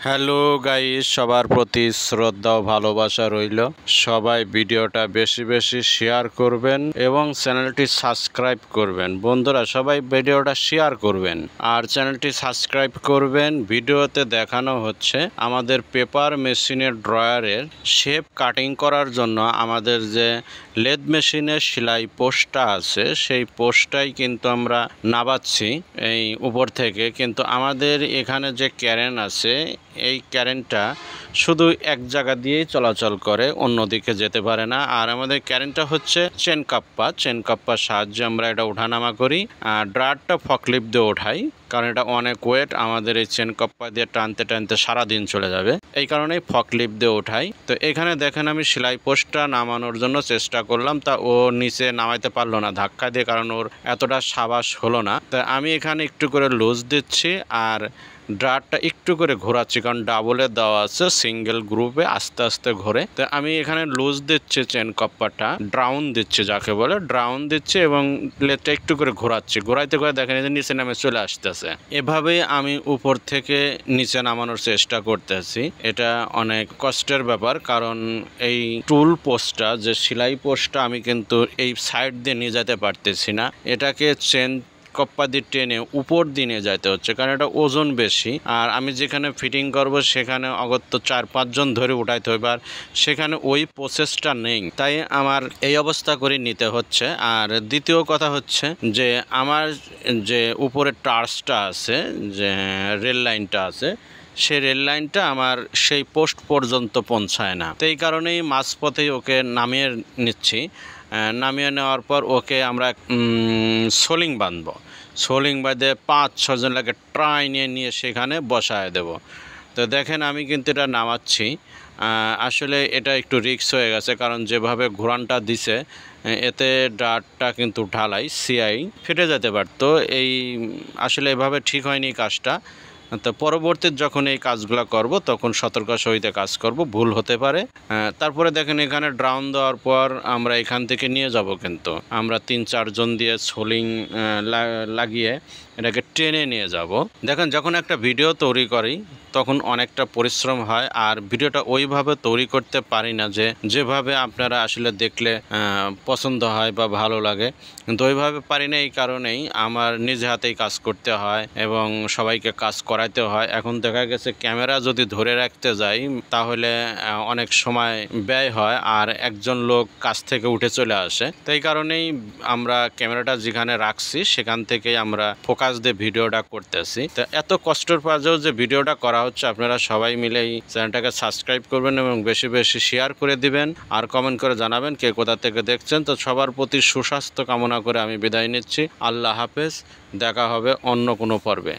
Hello guys, সবার প্রতি শ্রদ্ধা ও ভালোবাসা রইল। সবাই ভিডিওটা বেশি বেশি শেয়ার করবেন এবং চ্যানেলটি সাবস্ক্রাইব করবেন। বন্ধুরা, সবাই ভিডিওটা শেয়ার করবেন আর চ্যানেলটি সাবস্ক্রাইব করবেন। ভিডিওতে দেখানো হচ্ছে আমাদের পেপার মেশিনের ড্রয়ারের শেপ কাটিং করার জন্য আমাদের যে লেদ মেশিনের সেলাই পোস্টটা আছে, সেই পোস্টটাই কিন্তু আমরা নামাচ্ছি এই উপর থেকে। কিন্তু আমাদের এখানে যে ক্যারেন আছে, এই ক্যারেনটা শুধু এক জায়গা দিয়েই চলাচল করে, অন্যদিকে যেতে পারে না। আর আমাদের ক্যারেনটা হচ্ছে চেন কাপ্পার সাহায্যে আমরা এটা ওঠানামা করি। আর ড্রায়ারটা ফকলিফট দিয়ে ওঠাই, কারণ এটা অনেক ওয়েট, আমাদের এই চেন কাপ্পা দিয়ে টানতে টানতে সারাদিন চলে যাবে, এই কারণেই ফকলিফট দিয়ে ওঠাই। তো এখানে দেখেন আমি সেলাই পোস্টটা নামানোর জন্য চেষ্টা করলাম, তা ও নিচে নামাইতে পারলো না ধাক্কা দিয়ে, কারণ ওর এতটা সাবাস হলো না। তো আমি এখানে একটু করে লুজ দিচ্ছি আর ড্রায়ারটা একটু করে ঘোরাচ্ছি, কারণ ডাবলে দেওয়া আছে, সিঙ্গেল গ্রুপে আস্তে আস্তে ঘোরে। তো আমি এখানে লুজ দিচ্ছি, চেন কাপ্পাটা ড্রাউন দিচ্ছি, যাকে বলে ড্রাউন দিচ্ছি, এবং লেটটা একটু করে ঘোরাচ্ছি। ঘোরাইতে করে দেখেন যে নিচে নামে চলে আসতেছে। এভাবেই আমি উপর থেকে নিচে নামানোর চেষ্টা করতেছি। এটা অনেক কষ্টের ব্যাপার, কারণ এই টুল পোস্টটা, যে সেলাই পোস্টটা, আমি কিন্তু এই সাইড দিয়ে নিয়ে যেতে পারতেছি না। এটাকে চেন কপ্পা দিয়ে টেনে উপর দিয়ে নিয়ে যাইতে হচ্ছে, কারণ এটা ওজন বেশি। আর আমি যেখানে ফিটিং করব সেখানে অগত্য 4-5 জন ধরে উঠাইতে হবে, আর সেখানে ওই প্রসেসটা নেই, তাই আমার এই অবস্থা করে নিতে হচ্ছে। আর দ্বিতীয় কথা হচ্ছে যে আমার যে উপরে টার্চটা আছে, যে রেল লাইনটা আছে, সেই রেল লাইনটা আমার সেই পোস্ট পর্যন্ত পৌঁছায় না। তো এই কারণেই মাঝপথেই ওকে নামিয়ে নিচ্ছি। নামিয়ে নেওয়ার পর ওকে আমরা সোলিং বাঁধবো। সোলিং বাঁধে 5-6 জন লাগে ট্রাই নিয়ে সেখানে বসায় দেব। তো দেখেন আমি কিন্তু এটা নামাচ্ছি। আসলে এটা একটু রিস্ক হয়ে গেছে, কারণ যেভাবে ঘোরানটা দিছে, এতে ডাটটা কিন্তু ঢালাই সিআই ফেটে যেতে পারতো। এই আসলে এভাবে ঠিক হয়নি কাজটা। তো পরবর্তীতে যখন এই কাজগুলো করব তখন সতর্ক সহিতে কাজ করব, ভুল হতে পারে। তারপরে দেখেন এখানে ড্রাউন দেওয়ার পর আমরা এখান থেকে নিয়ে যাব, কিন্তু আমরা 3-4 জন দিয়ে সোলিং লাগিয়ে এটাকে টেনে নিয়ে যাব। দেখেন যখন একটা ভিডিও তৈরি করি তখন অনেকটা পরিশ্রম হয়, আর ভিডিওটা ওইভাবে তৈরি করতে পারি না যেভাবে আপনারা আসলে দেখলে পছন্দ হয় বা ভালো লাগে, কিন্তু ওইভাবে পারি না। এই কারণেই আমার নিজে হাতেই কাজ করতে হয় এবং সবাইকে কাজ করাইতে হয়। এখন দেখা গেছে ক্যামেরা যদি ধরে রাখতে যাই তাহলে অনেক সময় ব্যয় হয়, আর একজন লোক কাজ থেকে উঠে চলে আসে। তো এই কারণেই আমরা ক্যামেরাটা যেখানে রাখছি সেখান থেকেই আমরা ফোকাস দিয়ে ভিডিওটা করতেছি। তো এত কষ্টের পরেও যে ভিডিওটা করা হচ্ছে, আপনারা সবাই মিলে এই চ্যানেলটাকে সাবস্ক্রাইব করবেন এবং বেশি বেশি শেয়ার করে দিবেন, আর কমেন্ট করে জানাবেন কে কোথা থেকে দেখছেন। তো সবার প্রতি সুস্বাস্থ্য কামনা করে আমি বিদায় নিচ্ছি। আল্লাহ হাফেজ, দেখা হবে অন্য কোনো পর্বে।